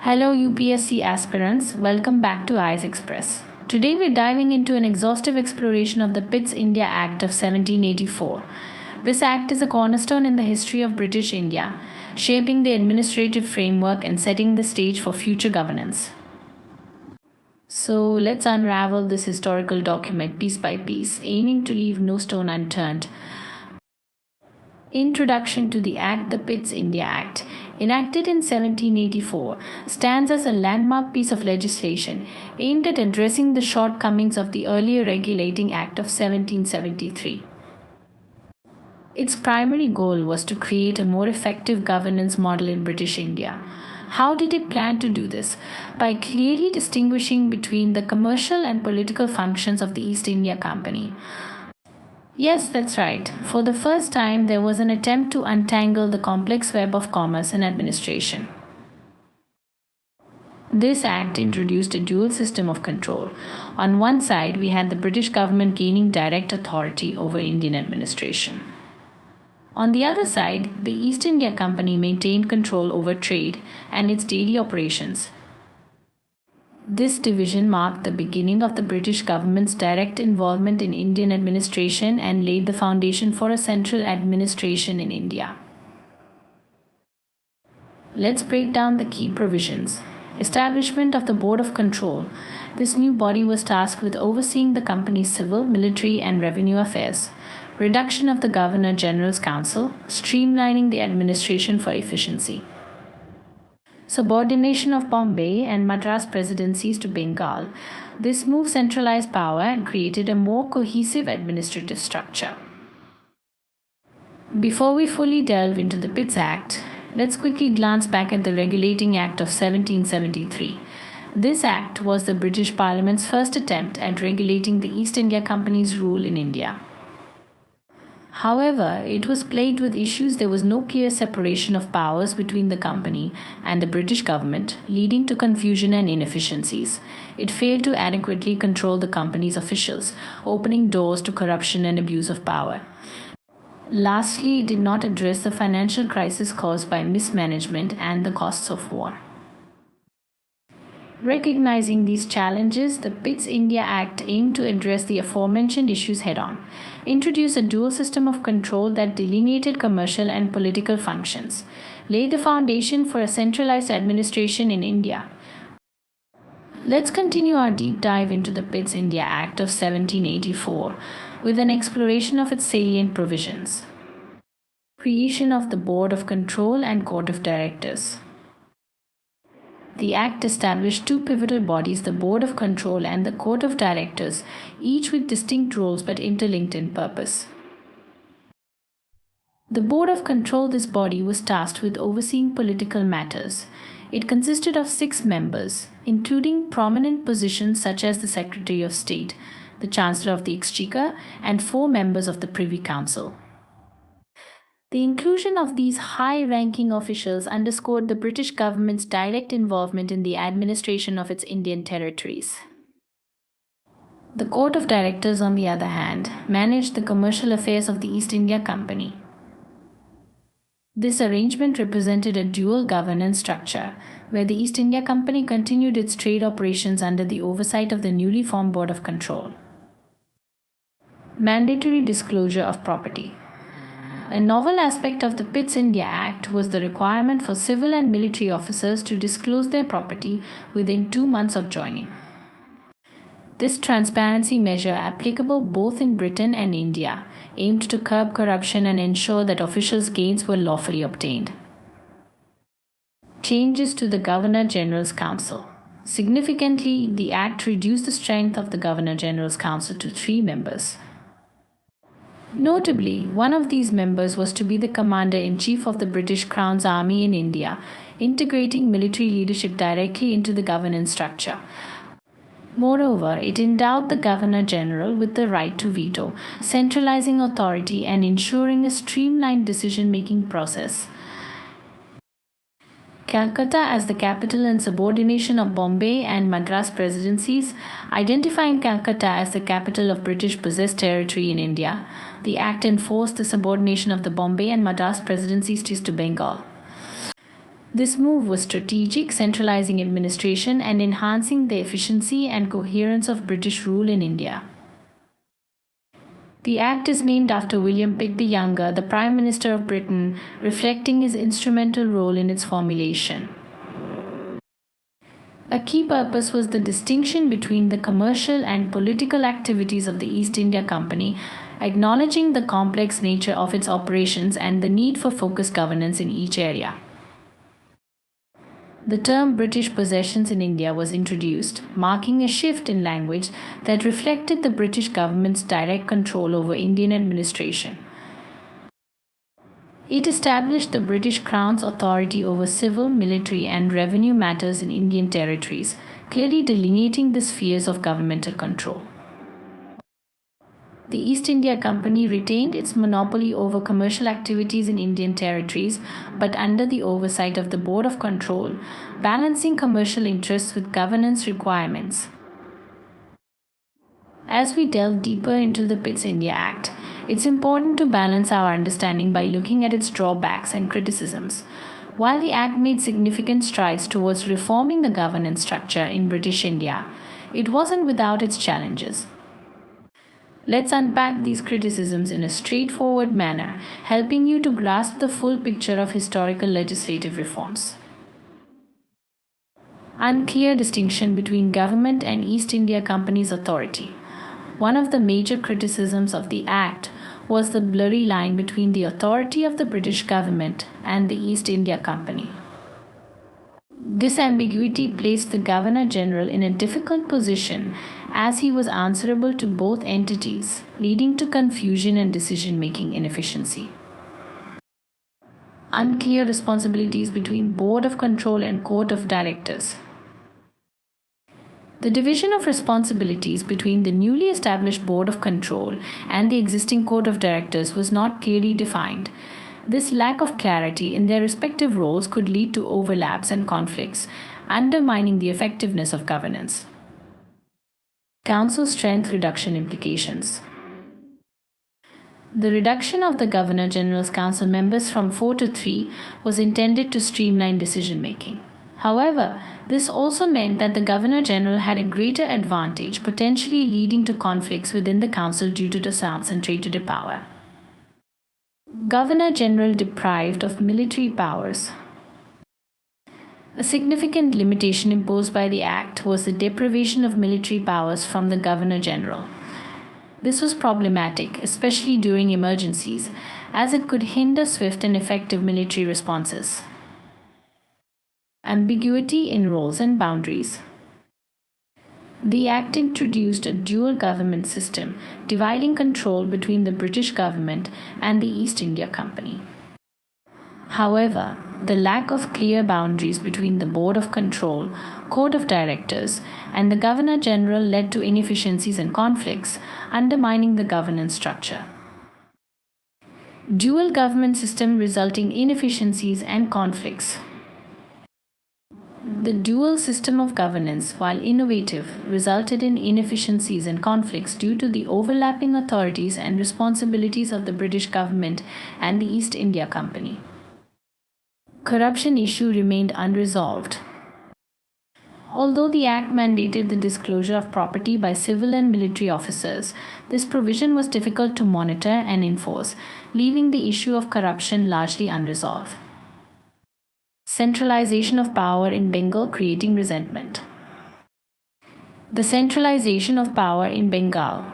Hello UPSC aspirants, welcome back to ICE Express. Today we're diving into an exhaustive exploration of the Pitt's India Act of 1784. This act is a cornerstone in the history of British India, shaping the administrative framework and setting the stage for future governance. So let's unravel this historical document piece by piece, aiming to leave no stone unturned. Introduction to the Act. The Pitt's India Act, enacted in 1784, stands as a landmark piece of legislation aimed at addressing the shortcomings of the earlier Regulating Act of 1773. Its primary goal was to create a more effective governance model in British India. How did it plan to do this? By clearly distinguishing between the commercial and political functions of the East India Company. Yes, that's right. For the first time, there was an attempt to untangle the complex web of commerce and administration. This act introduced a dual system of control. On one side, we had the British government gaining direct authority over Indian administration. On the other side, the East India Company maintained control over trade and its daily operations. This division marked the beginning of the British government's direct involvement in Indian administration and laid the foundation for a central administration in India. Let's break down the key provisions. Establishment of the Board of Control. This new body was tasked with overseeing the company's civil, military, and revenue affairs. Reduction of the Governor-General's Council, streamlining the administration for efficiency. Subordination of Bombay and Madras presidencies to Bengal. This move centralized power and created a more cohesive administrative structure. Before we fully delve into the Pitt's Act, let's quickly glance back at the Regulating Act of 1773. This act was the British Parliament's first attempt at regulating the East India Company's rule in India. However, it was plagued with issues. There was no clear separation of powers between the company and the British government, leading to confusion and inefficiencies. It failed to adequately control the company's officials, opening doors to corruption and abuse of power. Lastly, it did not address the financial crisis caused by mismanagement and the costs of war. Recognizing these challenges, the Pitt's India Act aimed to address the aforementioned issues head-on, introduce a dual system of control that delineated commercial and political functions, lay the foundation for a centralized administration in India. Let's continue our deep dive into the Pitt's India Act of 1784 with an exploration of its salient provisions. Creation of the Board of Control and Court of Directors. The Act established two pivotal bodies, the Board of Control and the Court of Directors, each with distinct roles but interlinked in purpose. The Board of Control, this body was tasked with overseeing political matters. It consisted of 6 members, including prominent positions such as the Secretary of State, the Chancellor of the Exchequer, and 4 members of the Privy Council. The inclusion of these high-ranking officials underscored the British government's direct involvement in the administration of its Indian territories. The Court of Directors, on the other hand, managed the commercial affairs of the East India Company. This arrangement represented a dual governance structure, where the East India Company continued its trade operations under the oversight of the newly formed Board of Control. Mandatory disclosure of property. A novel aspect of the Pitt's India Act was the requirement for civil and military officers to disclose their property within 2 months of joining. This transparency measure, applicable both in Britain and India, aimed to curb corruption and ensure that officials' gains were lawfully obtained. Changes to the Governor-General's Council. Significantly, the Act reduced the strength of the Governor-General's Council to 3 members. Notably, one of these members was to be the Commander-in-Chief of the British Crown's Army in India, integrating military leadership directly into the governance structure. Moreover, it endowed the Governor-General with the right to veto, centralizing authority and ensuring a streamlined decision-making process. Calcutta as the capital and subordination of Bombay and Madras presidencies, identifying Calcutta as the capital of British possessed territory in India, the Act enforced the subordination of the Bombay and Madras presidencies to Bengal. This move was strategic, centralizing administration and enhancing the efficiency and coherence of British rule in India. The Act is named after William Pitt the Younger, the Prime Minister of Britain, reflecting his instrumental role in its formulation. A key purpose was the distinction between the commercial and political activities of the East India Company, acknowledging the complex nature of its operations and the need for focused governance in each area. The term British possessions in India was introduced, marking a shift in language that reflected the British government's direct control over Indian administration. It established the British Crown's authority over civil, military, and revenue matters in Indian territories, clearly delineating the spheres of governmental control. The East India Company retained its monopoly over commercial activities in Indian territories, but under the oversight of the Board of Control, balancing commercial interests with governance requirements. As we delve deeper into the Pitt's India Act, it's important to balance our understanding by looking at its drawbacks and criticisms. While the Act made significant strides towards reforming the governance structure in British India, it wasn't without its challenges. Let's unpack these criticisms in a straightforward manner, helping you to grasp the full picture of historical legislative reforms. Unclear distinction between government and East India Company's authority. One of the major criticisms of the Act was the blurry line between the authority of the British government and the East India Company. This ambiguity placed the Governor-General in a difficult position as he was answerable to both entities, leading to confusion and decision-making inefficiency. Unclear responsibilities between Board of Control and Court of Directors. The division of responsibilities between the newly established Board of Control and the existing Court of Directors was not clearly defined. This lack of clarity in their respective roles could lead to overlaps and conflicts, undermining the effectiveness of governance. Council strength reduction implications. The reduction of the Governor-General's Council members from 4 to 3 was intended to streamline decision-making. However, this also meant that the Governor-General had a greater advantage, potentially leading to conflicts within the Council due to the concentrated power. Governor-General deprived of military powers. A significant limitation imposed by the Act was the deprivation of military powers from the Governor-General. This was problematic, especially during emergencies, as it could hinder swift and effective military responses. Ambiguity in roles and boundaries. The Act introduced a dual government system, dividing control between the British government and the East India Company. However, the lack of clear boundaries between the Board of Control, Court of Directors, and the Governor-General led to inefficiencies and conflicts, undermining the governance structure. Dual government system resulting in inefficiencies and conflicts. The dual system of governance, while innovative, resulted in inefficiencies and conflicts due to the overlapping authorities and responsibilities of the British government and the East India Company. Corruption issue remained unresolved. Although the Act mandated the disclosure of property by civil and military officers, this provision was difficult to monitor and enforce, leaving the issue of corruption largely unresolved. Centralization of power in Bengal creating resentment. The centralization of power in Bengal,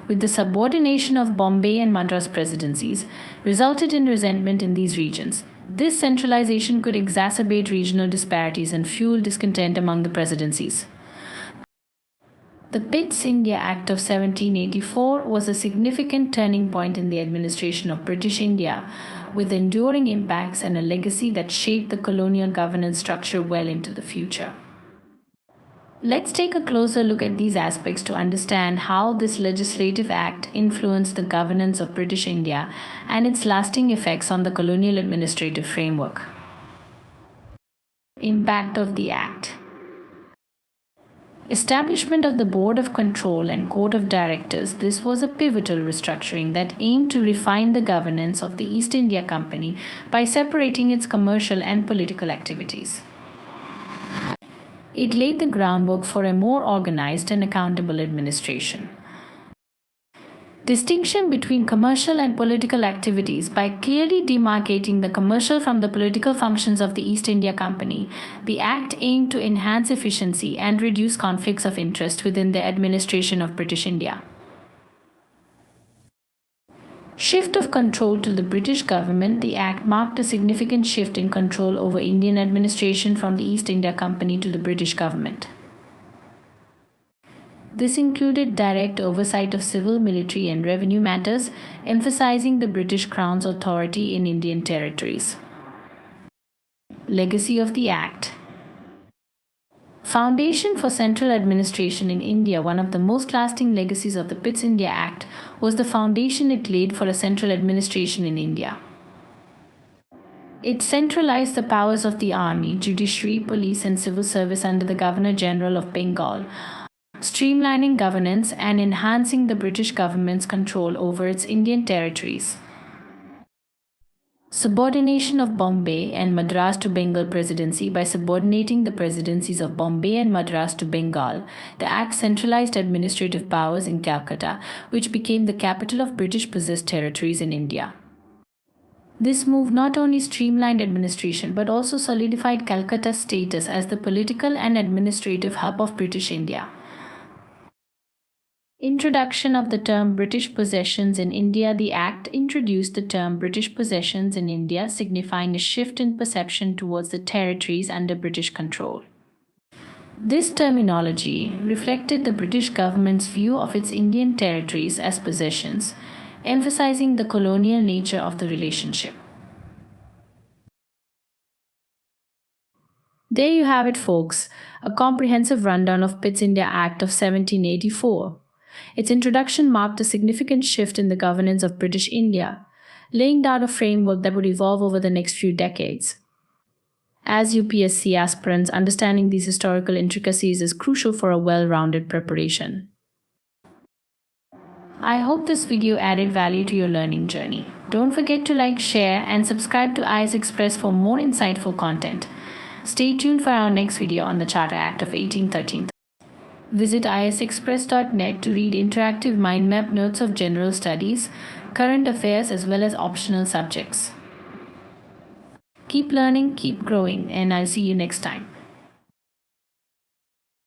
with the subordination of Bombay and Madras presidencies, resulted in resentment in these regions. This centralization could exacerbate regional disparities and fuel discontent among the presidencies. The Pitt's India Act of 1784 was a significant turning point in the administration of British India, with enduring impacts and a legacy that shaped the colonial governance structure well into the future. Let's take a closer look at these aspects to understand how this legislative act influenced the governance of British India and its lasting effects on the colonial administrative framework. Impact of the Act. Establishment of the Board of Control and Court of Directors. This was a pivotal restructuring that aimed to refine the governance of the East India Company by separating its commercial and political activities. It laid the groundwork for a more organized and accountable administration. Distinction between commercial and political activities. By clearly demarcating the commercial from the political functions of the East India Company, the Act aimed to enhance efficiency and reduce conflicts of interest within the administration of British India. Shift of control to the British government. The Act marked a significant shift in control over Indian administration from the East India Company to the British government. This included direct oversight of civil, military, and revenue matters, emphasizing the British Crown's authority in Indian territories. Legacy of the Act. Foundation for central administration in India. One of the most lasting legacies of the Pitt India Act was the foundation it laid for a central administration in India. It centralized the powers of the army, judiciary, police, and civil service under the Governor General of Bengal, streamlining governance and enhancing the British government's control over its Indian territories. Subordination of Bombay and Madras to Bengal Presidency. By subordinating the presidencies of Bombay and Madras to Bengal, the Act centralized administrative powers in Calcutta, which became the capital of British-possessed territories in India. This move not only streamlined administration but also solidified Calcutta's status as the political and administrative hub of British India. Introduction of the term British possessions in India. The Act introduced the term British possessions in India, signifying a shift in perception towards the territories under British control. This terminology reflected the British government's view of its Indian territories as possessions, emphasizing the colonial nature of the relationship. There you have it, folks, a comprehensive rundown of Pitt's India Act of 1784. Its introduction marked a significant shift in the governance of British India, laying down a framework that would evolve over the next few decades. As UPSC aspirants, understanding these historical intricacies is crucial for a well-rounded preparation. I hope this video added value to your learning journey. Don't forget to like, share, and subscribe to IS Express for more insightful content. Stay tuned for our next video on the Charter Act of 1813. Visit isexpress.net to read interactive mind map notes of general studies, current affairs, as well as optional subjects. Keep learning, keep growing, and I'll see you next time.